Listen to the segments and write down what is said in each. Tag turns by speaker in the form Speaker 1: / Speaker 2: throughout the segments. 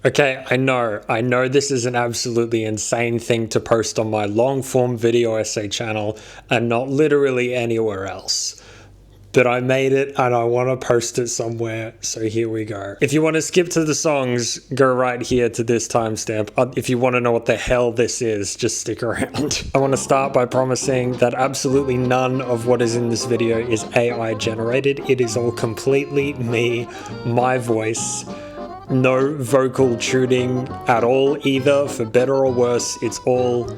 Speaker 1: Okay, I know this is an absolutely insane thing to post on my long form video essay channel and not literally anywhere else. But I made it and I want to post it somewhere, so here we go. If you want to skip to the songs, go right here to this timestamp. If you want to know what the hell this is, just stick around. I want to start by promising that absolutely none of what is in this video is AI generated. It is all completely me, my voice. No vocal tuning at all either, for better or worse. It's all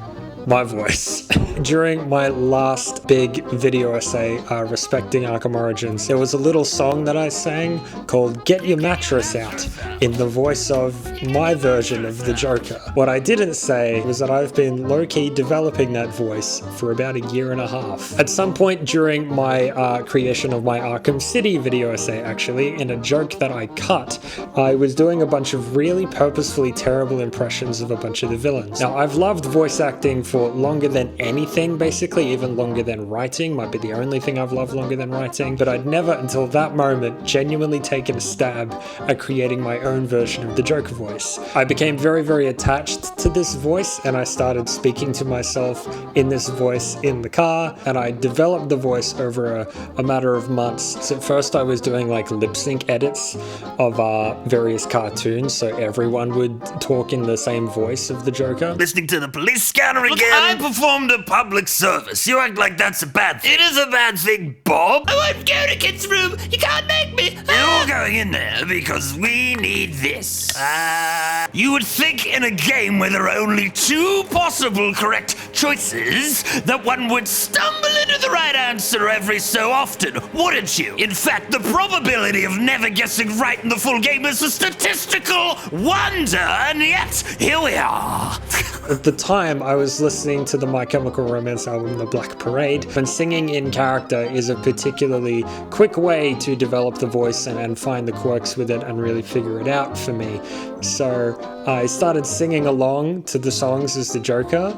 Speaker 1: my voice. During my last big video essay respecting Arkham Origins, there was a little song that I sang called Get Your Mattress Out in the voice of my version of the Joker. What I didn't say was that I've been low-key developing that voice for about a year and a half. At some point during my creation of my Arkham City video essay, actually, in a joke that I cut, I was doing a bunch of really purposefully terrible impressions of a bunch of the villains. Now, I've loved voice acting for longer than anything, basically, even longer than writing. Might be the only thing I've loved longer than writing, but I'd never until that moment genuinely taken a stab at creating my own version of the Joker voice. I became very, very attached to this voice, and I started speaking to myself in this voice in the car, and I developed the voice over a matter of months. So at first I was doing like lip sync edits of various cartoons, so everyone would talk in the same voice of the Joker.
Speaker 2: Listening to the police scanner again. I performed a public service. You act like that's a bad thing. It is a bad thing, Bob. I won't go to Kid's room. You can't make me. You're going in there because we need this. You would think in a game where there are only two possible correct choices that one would stumble into the right answer every so often, wouldn't you? In fact, the probability of never guessing right in the full game is a statistical wonder, and yet, here we are.
Speaker 1: At the time, I was listening to the My Chemical Romance album, The Black Parade, and singing in character is a particularly quick way to develop the voice and find the quirks with it and really figure it out for me. So I started singing along to the songs as the Joker,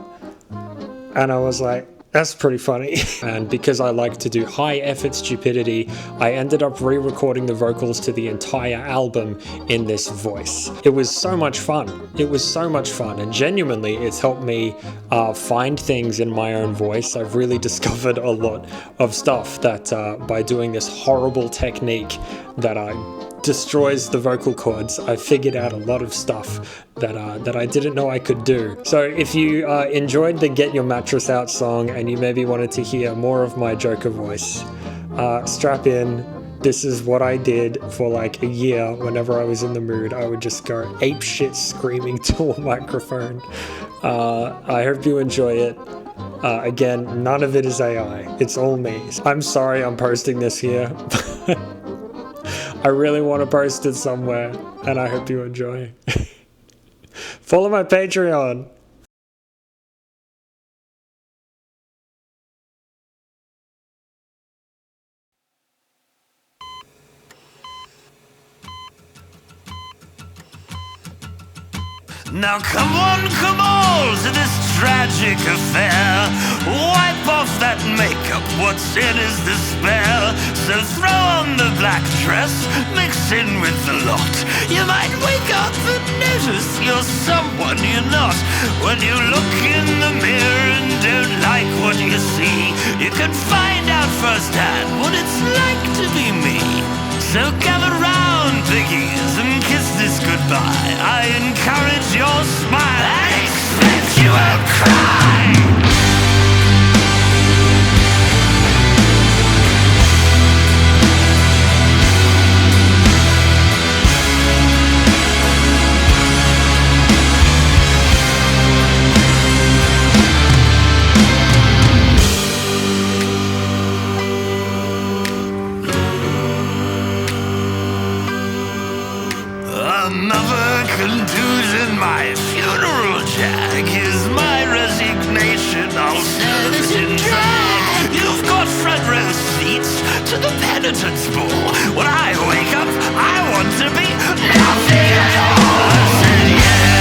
Speaker 1: and I was like, that's pretty funny. And because I like to do high effort stupidity, I ended up re-recording the vocals to the entire album in this voice. It was so much fun. It was so much fun, and genuinely it's helped me find things in my own voice. I've really discovered a lot of stuff that by doing this horrible technique that destroys the vocal cords, I figured out a lot of stuff that I didn't know I could do. So if you enjoyed the Get Your Mattress Out song and you maybe wanted to hear more of my Joker voice, strap in. This is what I did for like a year. Whenever I was in the mood, I would just go apeshit screaming to a microphone. I hope you enjoy it. Again, none of it is AI. It's all me. I'm sorry I'm posting this here. I really want to post it somewhere, and I hope you enjoy. Follow my Patreon.
Speaker 2: Now come all to this tragic affair. Wipe off that makeup, what's in is despair. So throw on the black dress, mix in with the lot. You might wake up and notice you're someone you're not. When you look in the mirror and don't like what you see, you can find out firsthand what it's like to be me. So gather round, piggies, and kiss this goodbye. I encourage your smile. I expect you will cry. Another contusion, my funeral jack is my resignation. I'll serve it in drag. You've got front row seats to the penitence ball. When I wake up, I want to be nothing at all. I said yeah,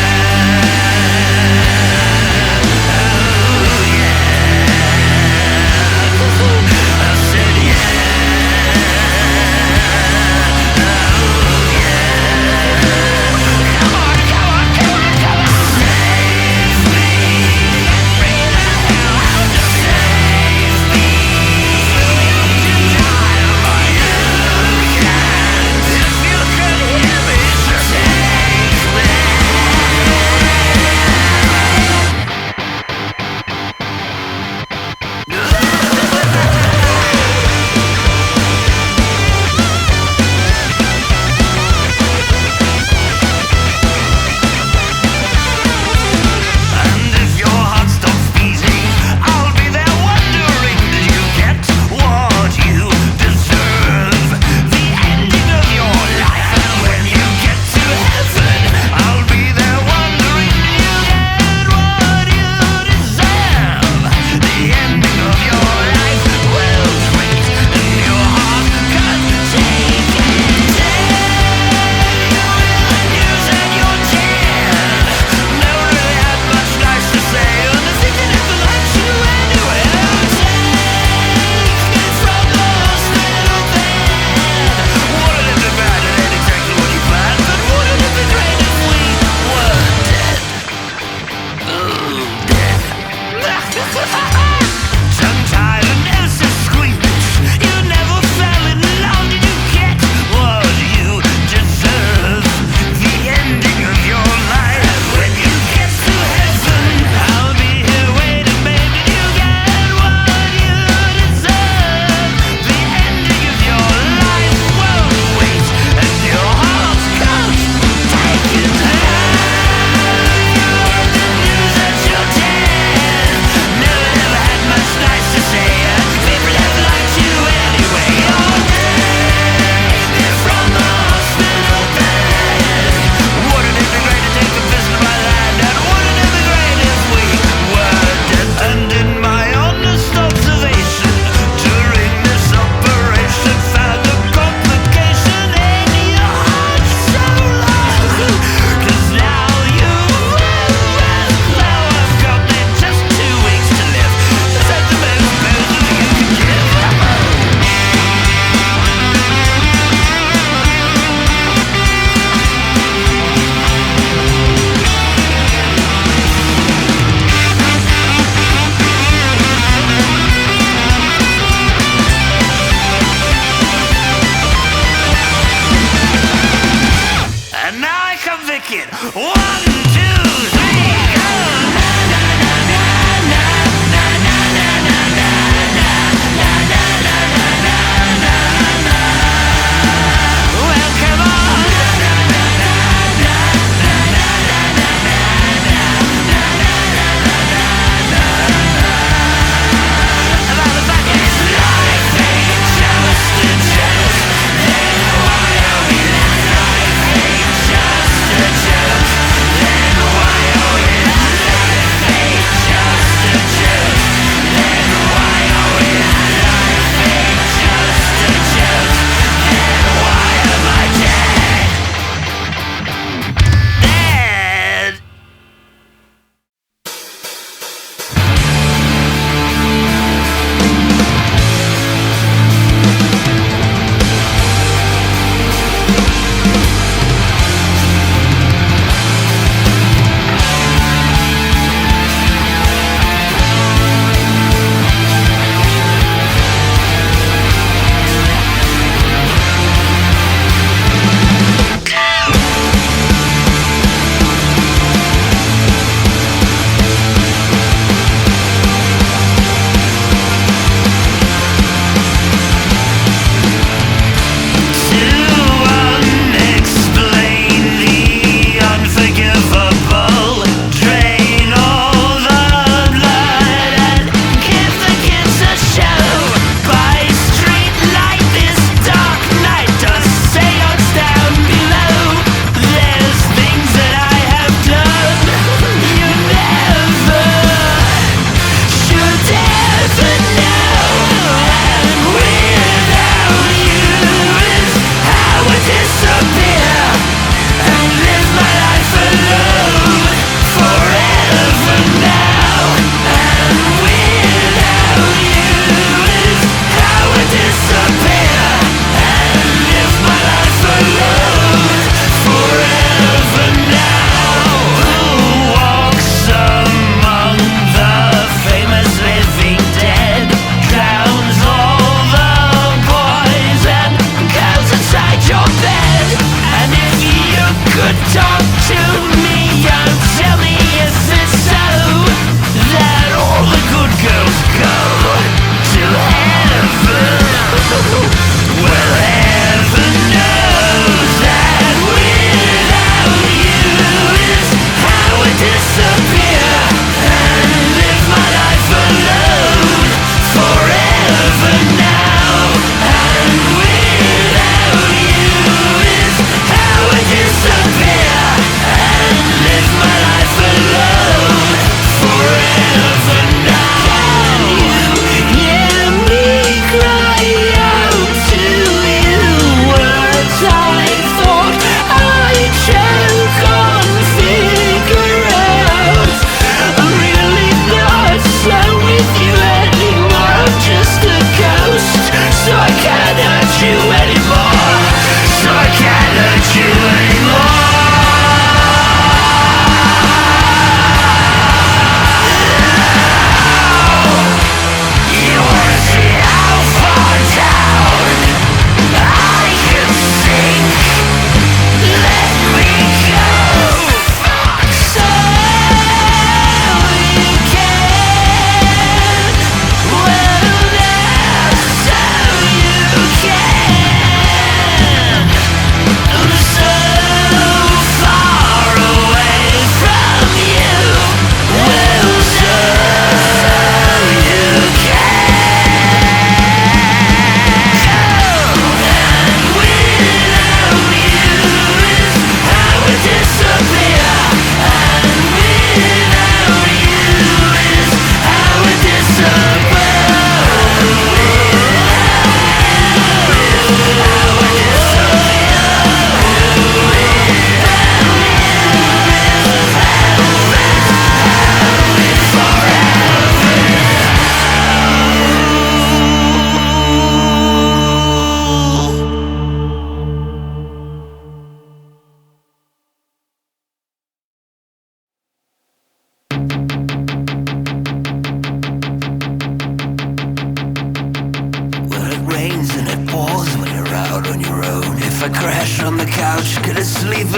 Speaker 2: oh yeah. I said yeah, oh yeah. Come on, Why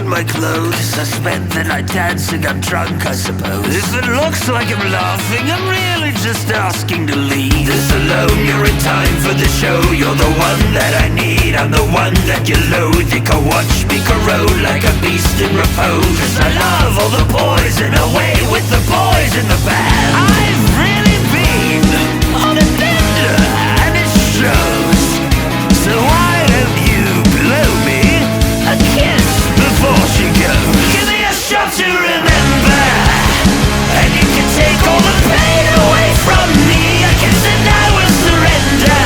Speaker 2: on my clothes. I spent the night dancing, I'm drunk, I suppose. If it looks like I'm laughing, I'm really just asking to leave. This alone, you're in time for the show. You're the one that I need, I'm the one that you loathe. You can watch me corrode like a beast in repose. 'Cause I love all the boys and away with the boys in the band. I've really been on a bender, and it shows. So why don't you blow me a kiss before she goes? Give me a shot to remember, and you can take all the pain away from me. A kiss and I will surrender.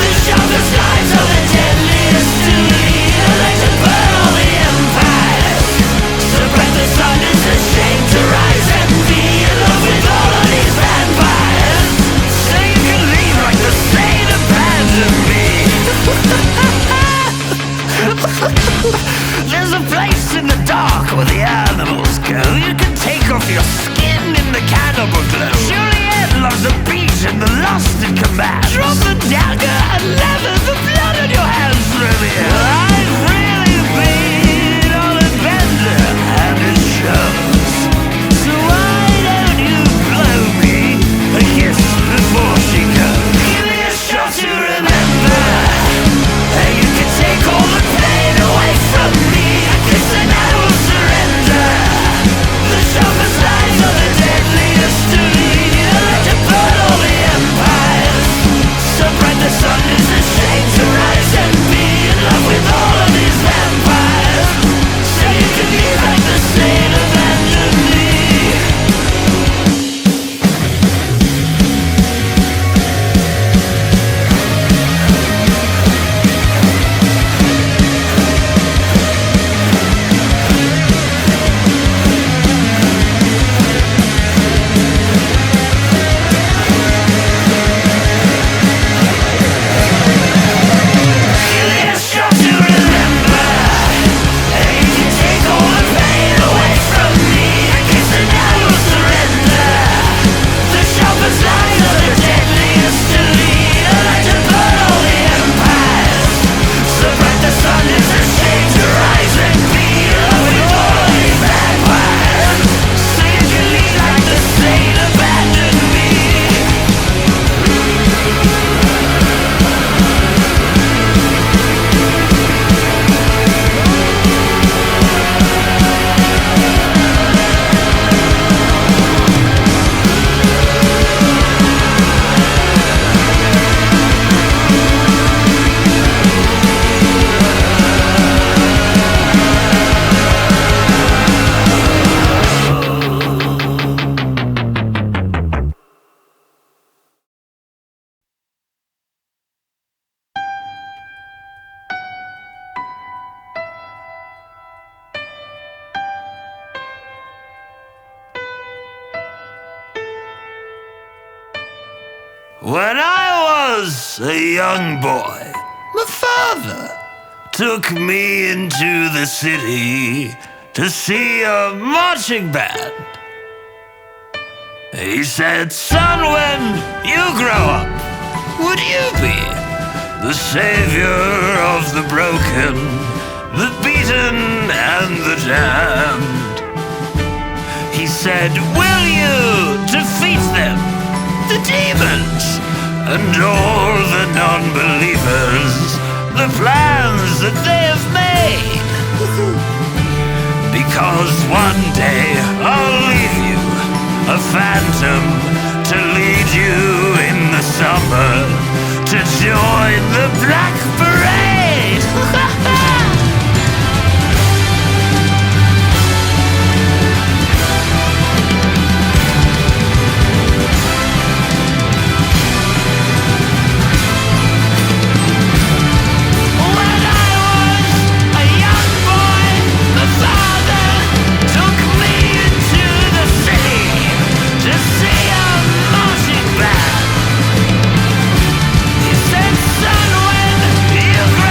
Speaker 2: The sharpest lives are the deadliest to lead. I like to burn all the empires. So bright the sun is ashamed to rise and be in love with all of these vampires. So you can leave like the saint abandoned me. There's a place in the dark where the animals go. You can take off your skin in the cannibal glow. Juliet loves the beach and the lust in command. Drop the dagger and leather the blood on your hands, Romeo. I've really been on a bender, and it shows. So why don't you blow me a kiss before she goes? Give me a shot to remember, and you can take all the pain away from me. A kiss and I will surrender. The sharpest lives are the deadliest to lead. I like to burn all the empires. So bright the sun is ashamed to rise and be in love with all of these vampires. So you can be like the saint abandon me. Give me a shot to remember, and you can take all the pain away from me. A kiss and I will surrender. The sharpest lives are the deadliest to lead. I like to burn all the empires. So bright the sun is ashamed to rise and be in love with all these vampires. So you can lead like the saint abandon me. When I was a young boy, my father took me into the city to see a marching band. He said, "Son, when you grow up, would you be the savior of the broken, the beaten, and the damned?" He said, "Will you defeat them, the demons, and all the non-believers, the plans that they have made? Because one day I'll leave you, a phantom, to lead you in the summer, to join the Black Parade." When I was a young boy, my father took me into the city to see a marching band. He said, "Son, when you grow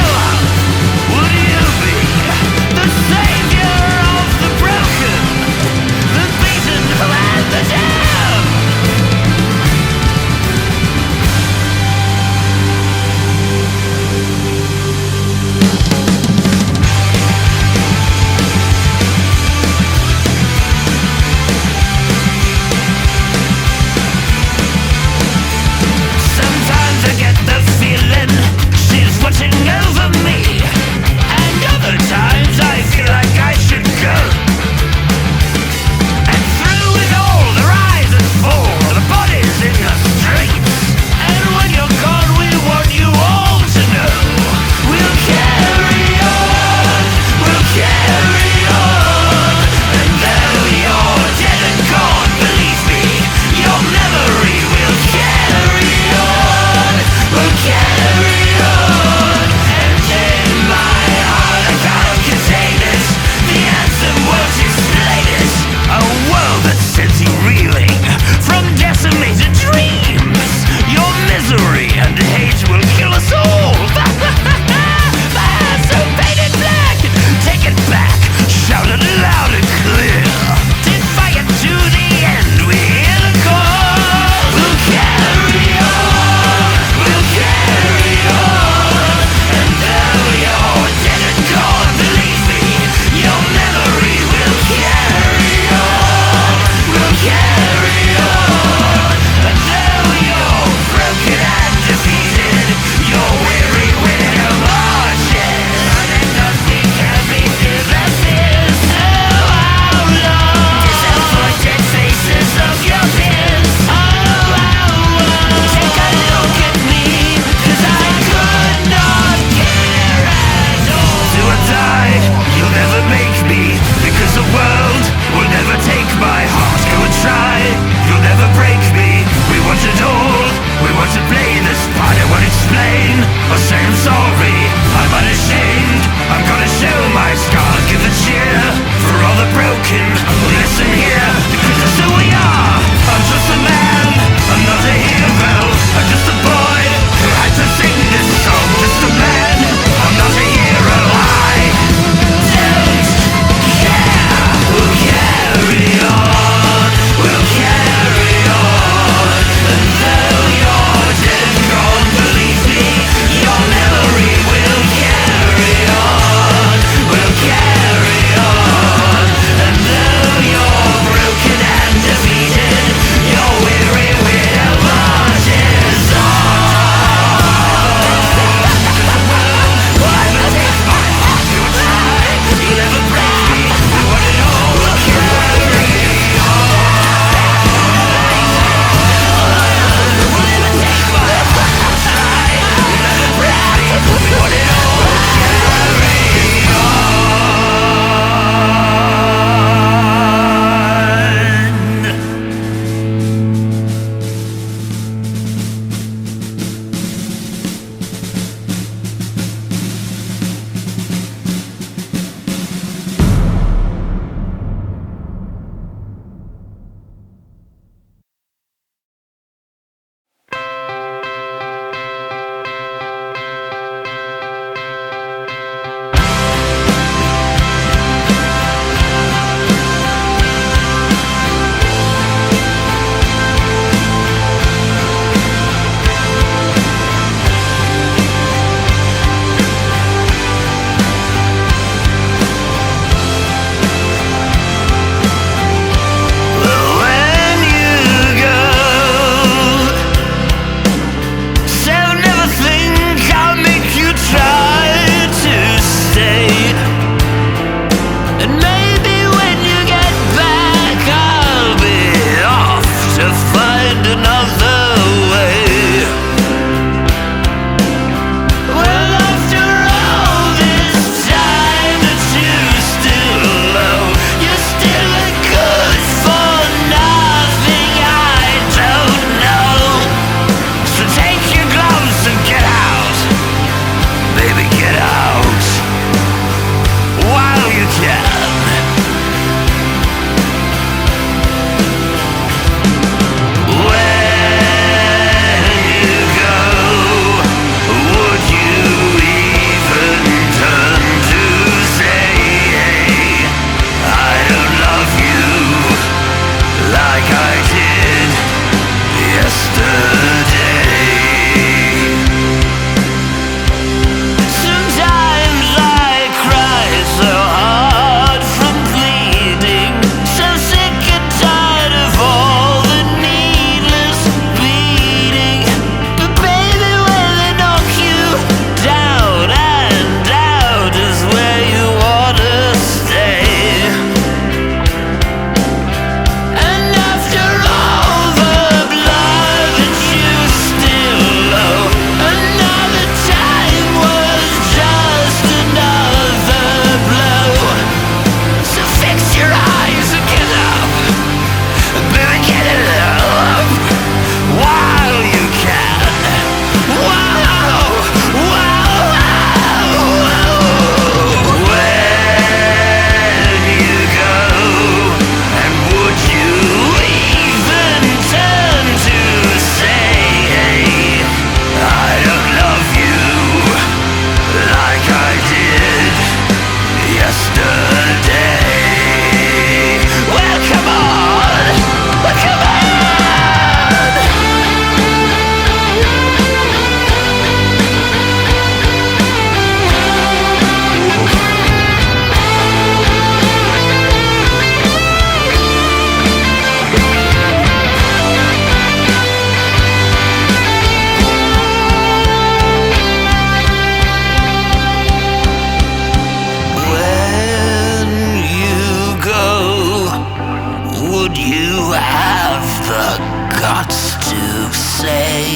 Speaker 2: guts to say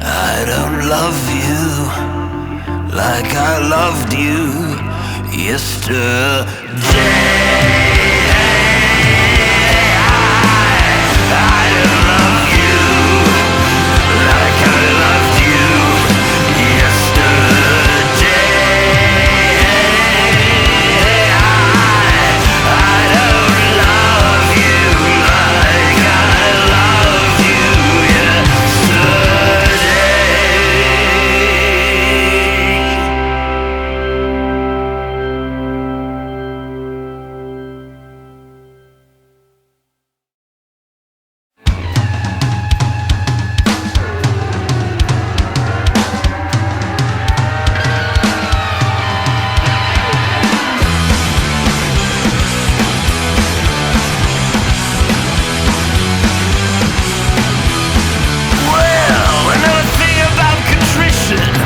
Speaker 2: I don't love you like I loved you yesterday. I don't love you like I loved you yesterday. I don't love you like I loved you yesterday.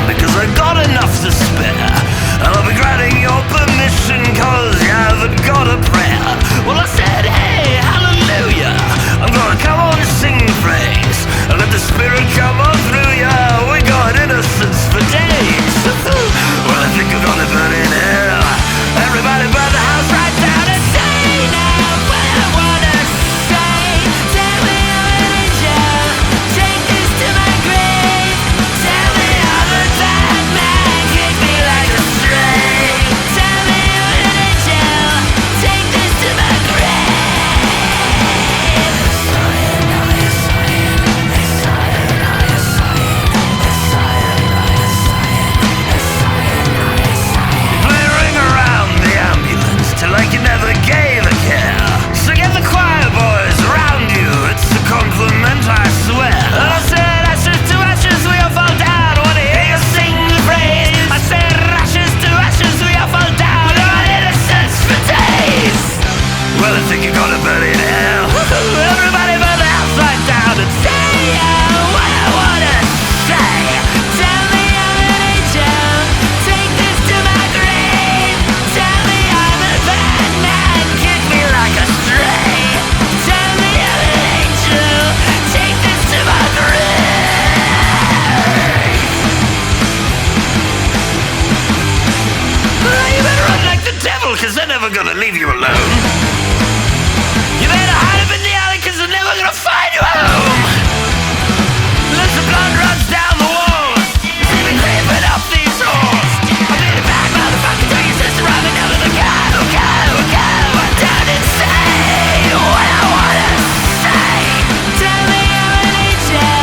Speaker 2: Because I got enough to spare, and I'll be granting your permission cause you haven't got a prayer. Well, I said, hey, hallelujah, I'm gonna come on and sing praise, and let the spirit come on through ya. We got innocence for days. Well, I think we're gonna burn in hell. Everybody burn the house right down and say now what I wanna say. Tell me I'm an angel, take this to my grave. Tell me I'm a bad man, kick me like a stray. Tell me I'm an angel, take this to my grave. Play a ring around the ambulance till like you never gave a care. So get the choir boys around you, it's a compliment I swear. And I said ashes to ashes we all fall down. I wanna hear you sing the praise. I said ashes to ashes we all fall down. No innocence for days. Well, I think you're gonna burn in hell. Everybody burn the house right down and say what I wanna say. Tell me I'm an angel, take this to my grave. Tell me I'm a bad man, kick me like a stray. Tell me I'm an angel, take this to my grave. You better run like the devil, cause they're never gonna leave you alone. You better hide up in the alley, cause they're never gonna find you home. Let the blood runs down the walls, see me creeping up these halls. I'll be the bad motherfucker till your sister I'm another go. I'm down and say what I wanna say. Tell me I'm an angel,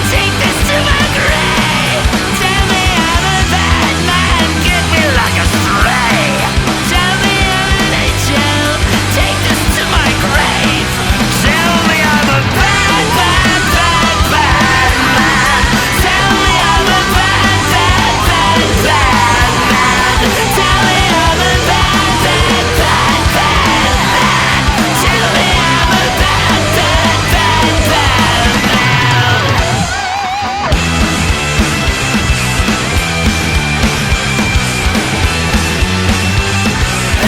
Speaker 2: take this to my grave. Tell me I'm a bad man, get me like a stray. Tell me I'm an angel, take this to my grave. Tell me I'm a bad, bad, bad, bad man. Tell me I'm a bad, bad, bad, bad man. Tell me I'm a bad, bad, bad, bad man. Tell me I'm a bad, bad, bad, bad man.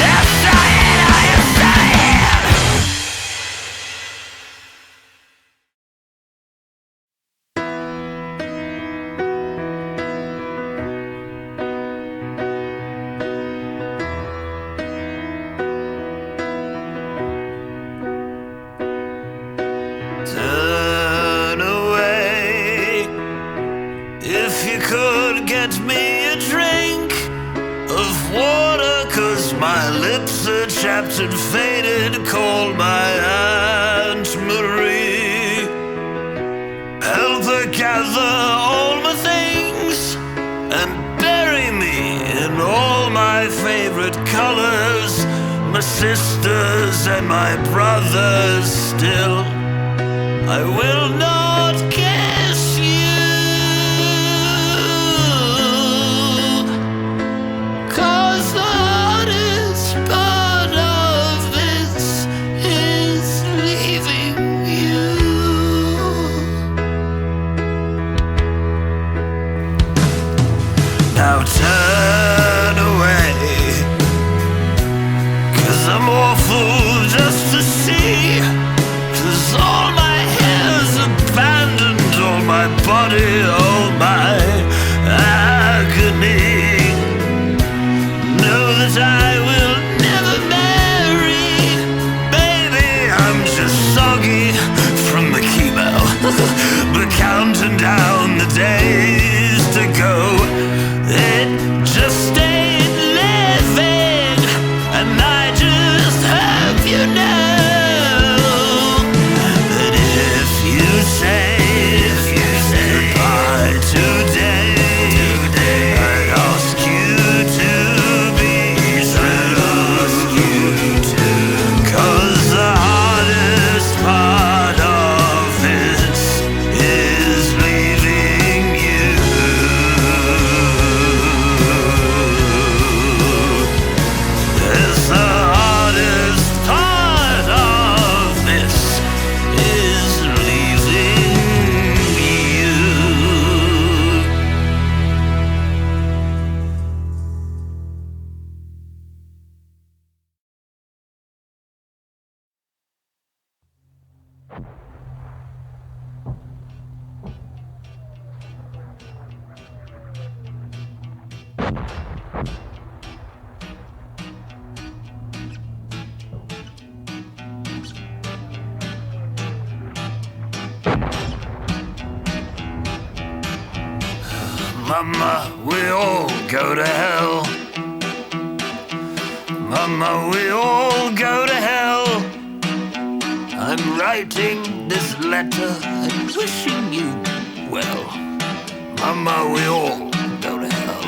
Speaker 2: Yes, I am, yes, I am. Turn away. If you could get me a drink of water, cause my lips are chapped and faded. Call my Aunt Marie. Help her gather all my things and bury me in all my favorite colors. My sisters and my brothers still. I will not kiss you, 'cause the hardest part of this is leaving you. Now turn away, 'cause I'm awful just to see. 'Cause all my hair Mama, we all go to hell. Mama, we all go to hell. I'm writing this letter and wishing you well. Mama, we all go to hell.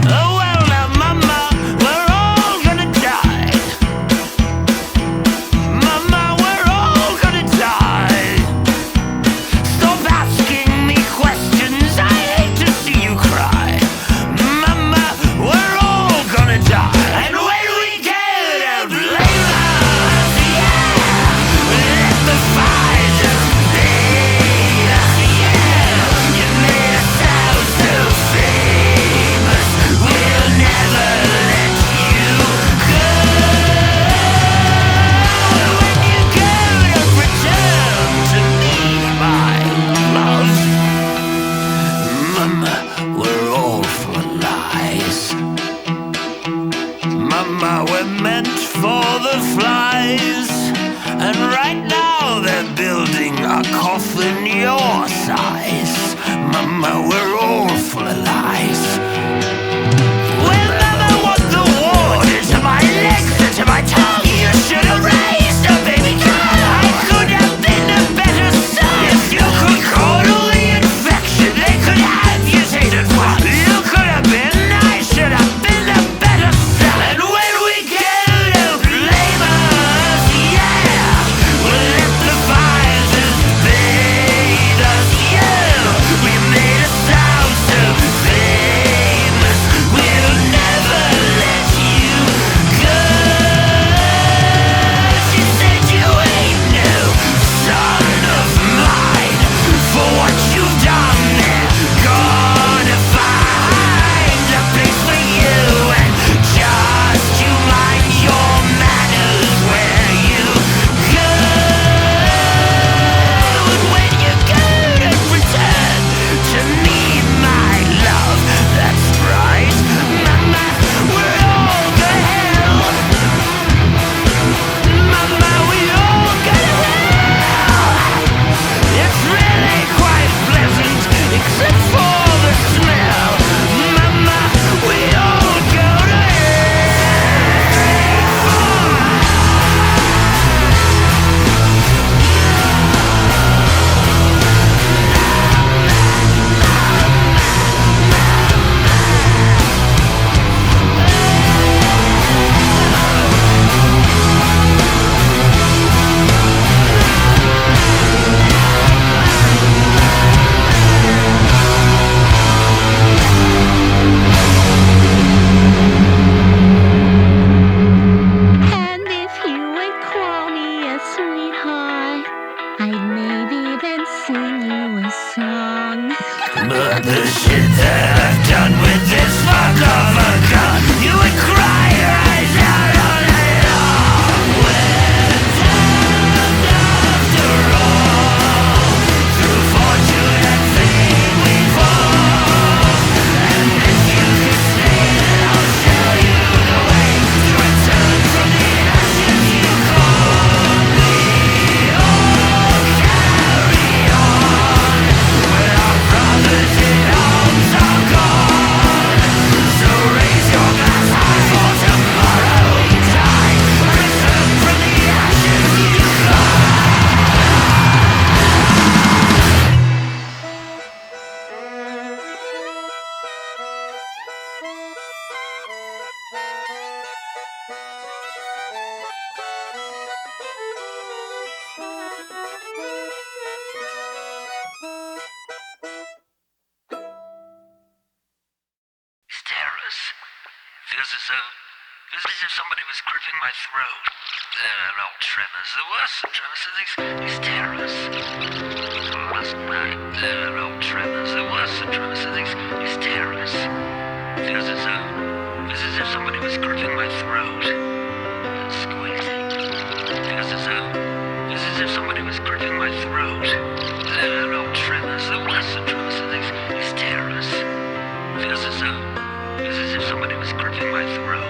Speaker 2: Oh well now, Mama, we're all gonna die. Mama, we're all gonna die. Stop asking me questions, I hate to see you cry. Mama, we're all gonna die. And when we get out later, yeah, let the fire just fade us, yeah. You made us sound so famous, we'll never let you go. When you go, don't return to me, my love. Mama, we're all full of lies. Mama, we're meant for the flies. And right now they're building a coffin your size. Mama, we're all full of lies. Well, Mama, what the water to my legs and to my tongue? You should have raised a baby girl. I could have been a better son. If you could coddle the infection, they could amputate it once. You could have been, I should have been a better son. And when we get to blame us, yeah, we'll let the fires just bathe us, yeah. We made us sound so famous, we'll never let you go. She said you ain't no son of mine. For what you've done, they're gonna find a place for you, and just you mind your manners where you go. And when you go, don't return to me, my love. That's right, Mama, we're all go to hell. Mama, we all go to hell. It's really quite pleasant, except for the smell. Mama, we all go to
Speaker 3: And if you would call me a sweetheart, I'd maybe then sing you a song.
Speaker 2: But the shit that I've done with this fuck of a gun, you would cry your eyes out all night long. When timed after all, through fortune and fame we fall. And if you could stay, then I'll show you the way to return from the ashes you call me. Oh, carry on, when our brothers in arms are gone. So raise your glass high for tomorrow you die. Return from the ashes you These terrors. Feels as if somebody was gripping my throat. There are no tremors. The worst of tremors are these terrors. Last night, there are no tremors. The worst of tremors are these terrors. Feels as if somebody was gripping my throat. Squeezing. Feels as if somebody was gripping my throat. There are no tremors. The worst of tremors are these terrors. Feels as if somebody was gripping my throat.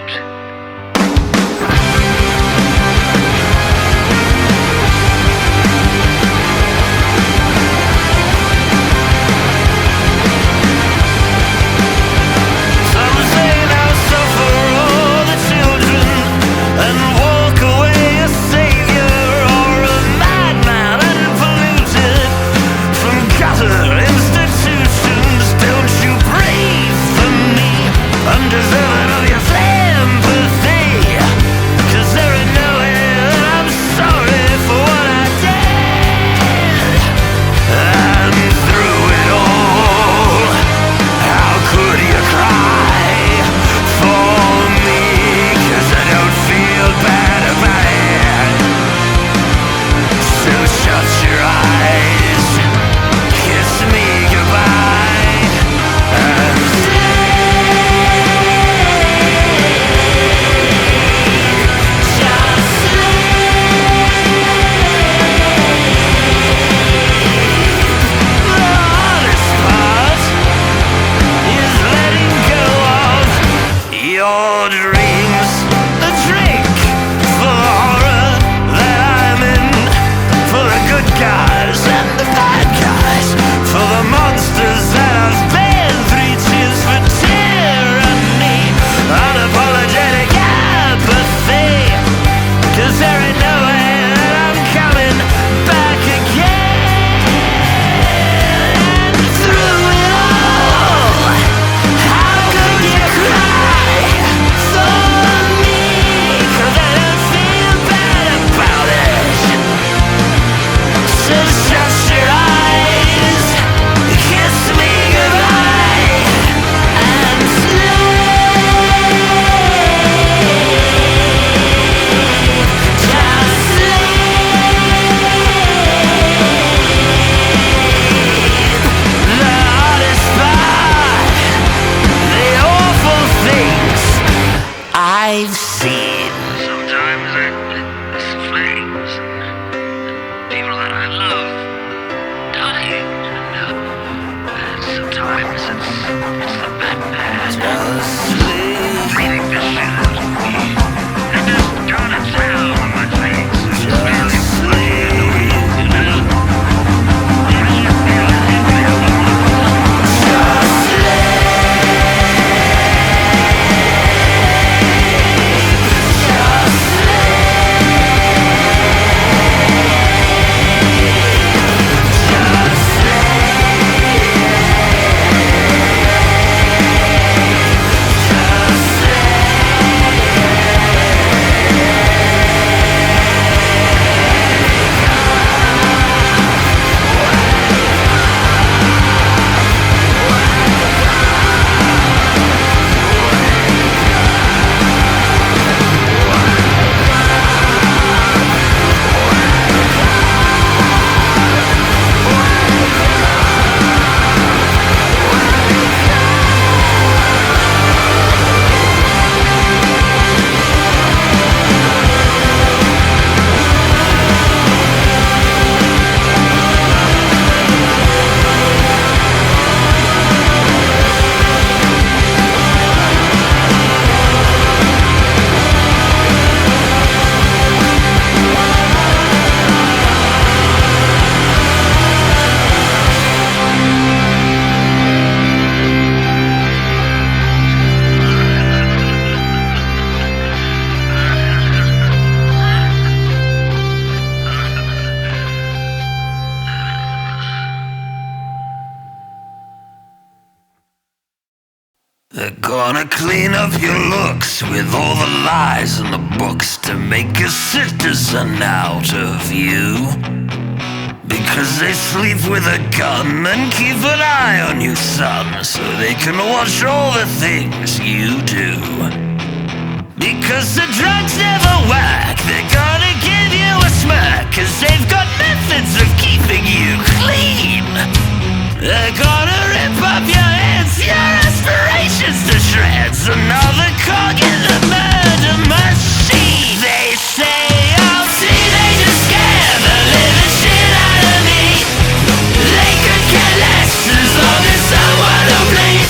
Speaker 2: gonna clean up your looks with all the lies in the books to make a citizen out of you. Because they sleep with a gun and keep an eye on you, son, so they can watch all the things you do. Because the drugs never work, they're gonna give you a smirk, cause they've got methods of keeping you clean. They're gonna rip up your heads, your aspirations to shreds, another cog in the murder machine. They say, oh, teenagers scare the living shit out of me. They could care less as long as someone will bleed.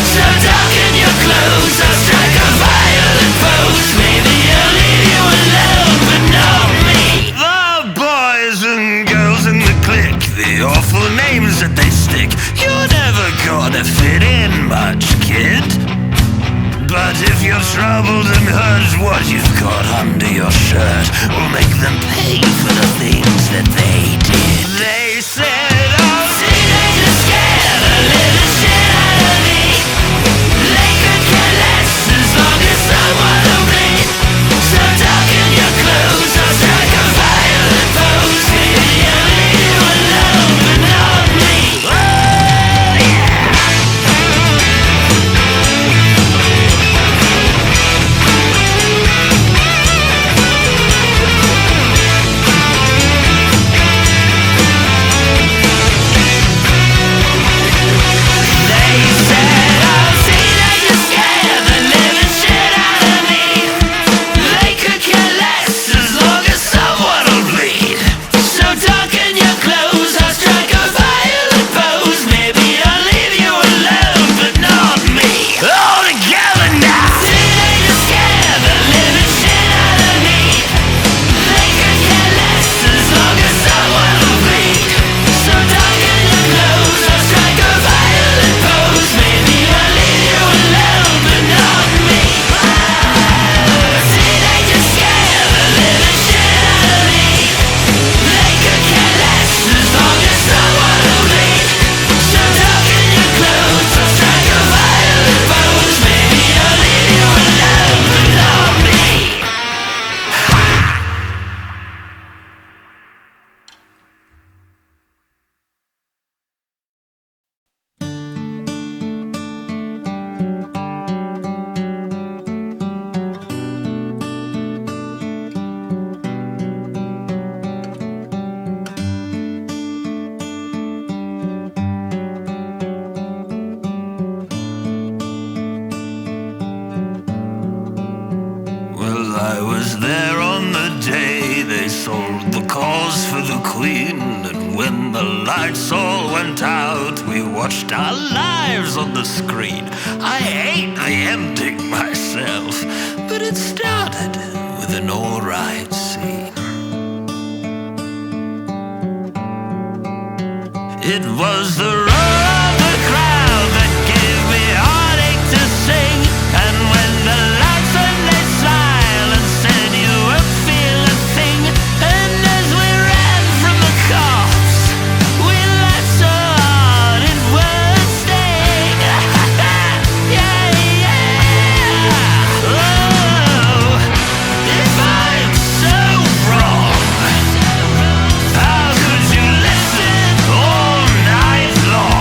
Speaker 2: So darken your clothes, I'll strike a violent pose. Maybe I'll leave you alone, but not me. The boys and girls in the clique, the awful names that they stick. You're never gonna fit in much, kid. But if you're troubled and hurt, what you've got under your shirt will make them pay for the things that they did. They said, oh, teenagers scare the living shit out of me. They could care less as long as someone will bleed. So darken your clothes, I'll strike a violent pose. Maybe I'll leave you alone, but not me. Oh, yeah. I was there on the day they sold the cause for the Queen, and when the lights all went out, we watched our lives on the screen. I hate the ending myself, but it started with an alright scene. It was the roar of the crowd that gave me heartache to sing, and when the lights went they smiled and said you won't feel a thing. And as we ran from the cops, we laughed so hard it would sting. Yeah, yeah. Oh, if I'm so wrong, how could you listen all night long?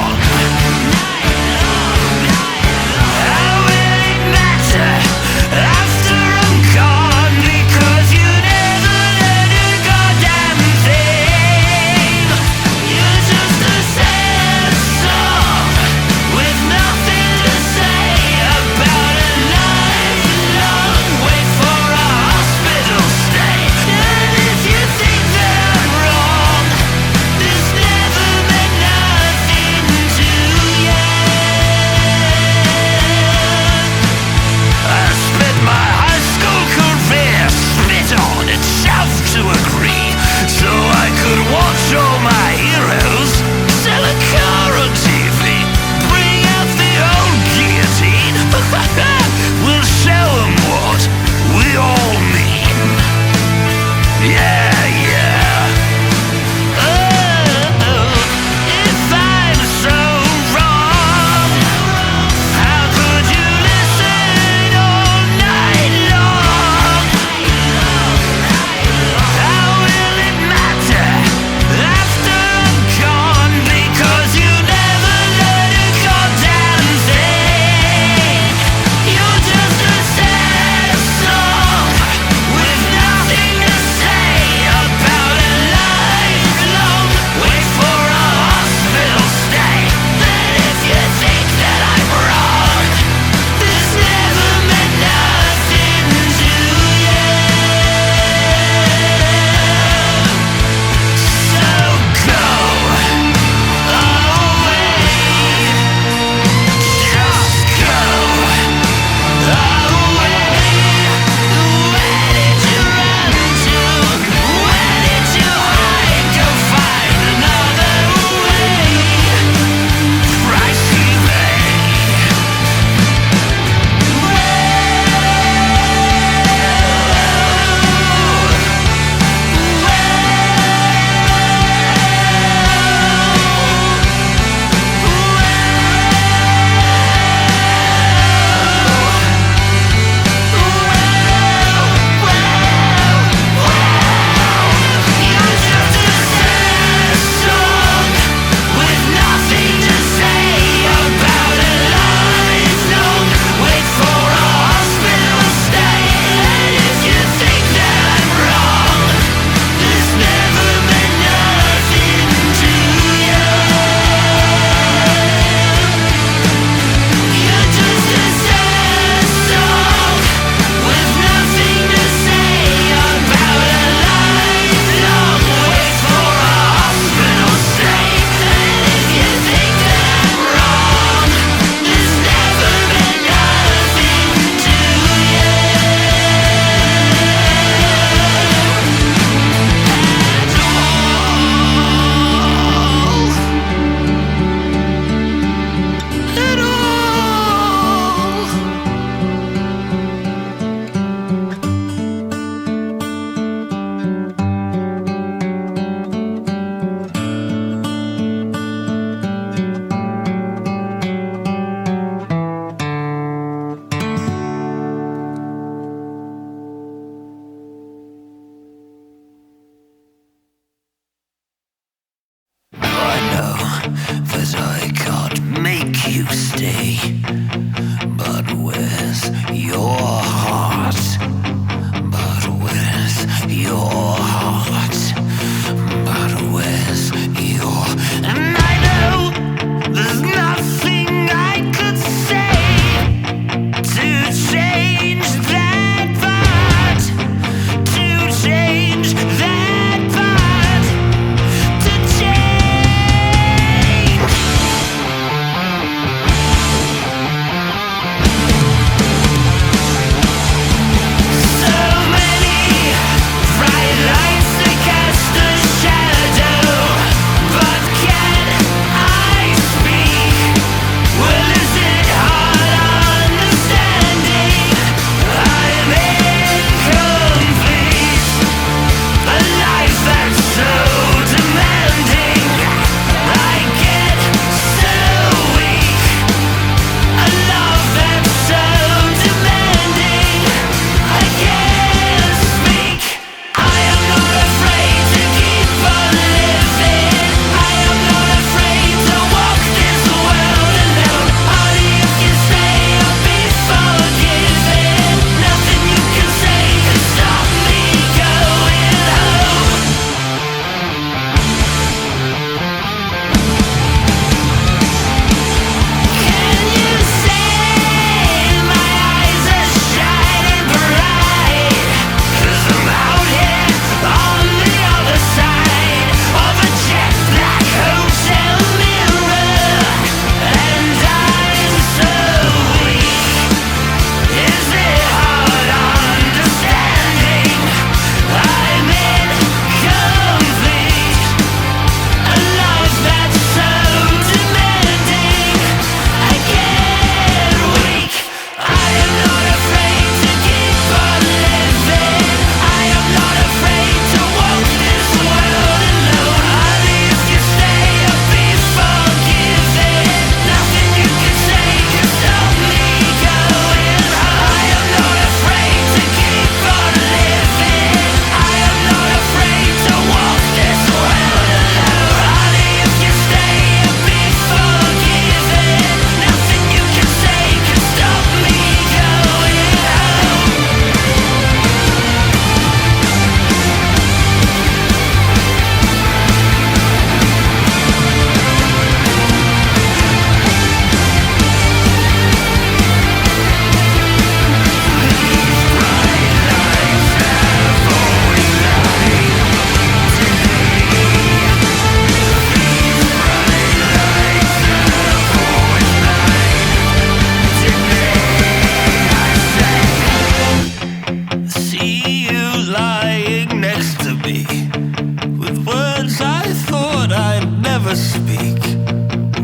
Speaker 2: speak.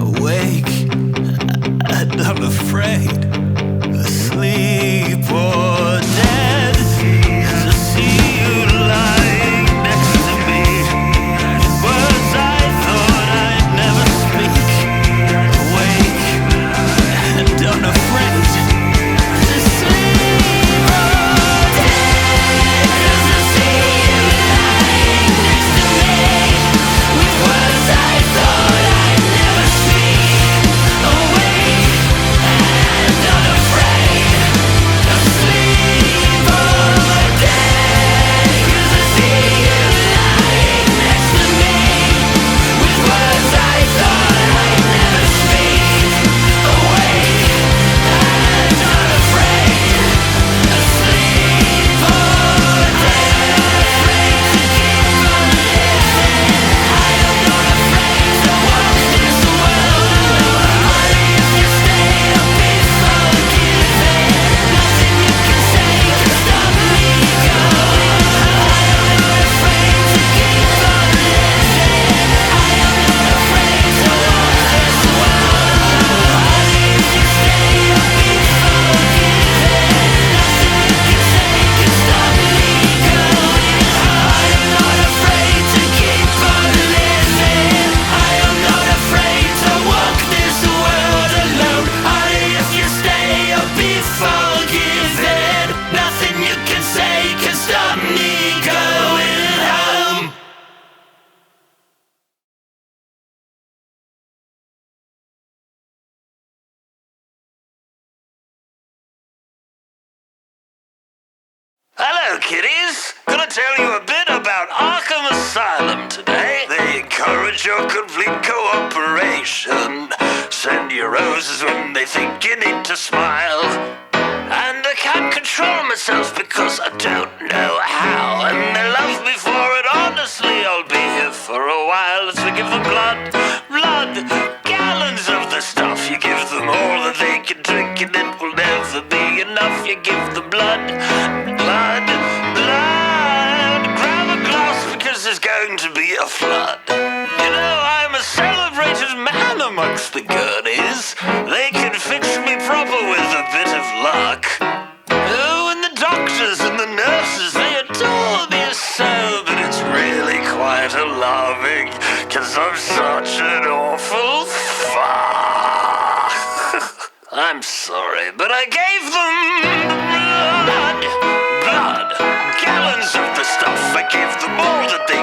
Speaker 2: Awake and unafraid, asleep or dead, to see you lying next to me. Words I thought I'd never speak. Awake and unafraid, to sleep or dead, to see you lying next to me. With words I thought I'd never speak. Awake and unafraid, asleep or dead, 'cause I see you lying next to me. With words I thought I'd never speak. Awake and unafraid, asleep or dead, afraid to keep on living. I am not afraid to walk this world alone. If you stay, I'll be forgiven. Nothing you can say can stop me going. I am not afraid to keep on living. I am not afraid to walk this world alone. If you stay, I'll be forgiven. Nothing you can say can stop me going. I am not afraid to keep on living. I am not afraid to walk this world alone. Honey, if you stay, I'll be forgiven. Nothing you can say can stop me going home. Hello, kiddies. Gonna tell you a bit about Arkham Asylum today. They encourage your complete cooperation. Send you roses when they think you need to smile. And I can't control myself because I don't know how. And they love me for it, honestly, I'll be here for a while. As we give them blood, gallons of the stuff. You give them all that they can drink and it will never be enough. You give them blood. Grab a glass because there's going to be a flood. You know, I'm a celebrated man amongst the gurneys. They can fix me proper with a bit of luck. Oh, and the doctors and the nurses, they adore me so, but it's really quite alarming, 'cause I'm such an awful fuck. I'm sorry, but I gave them blood, gallons of the stuff. I gave them all that they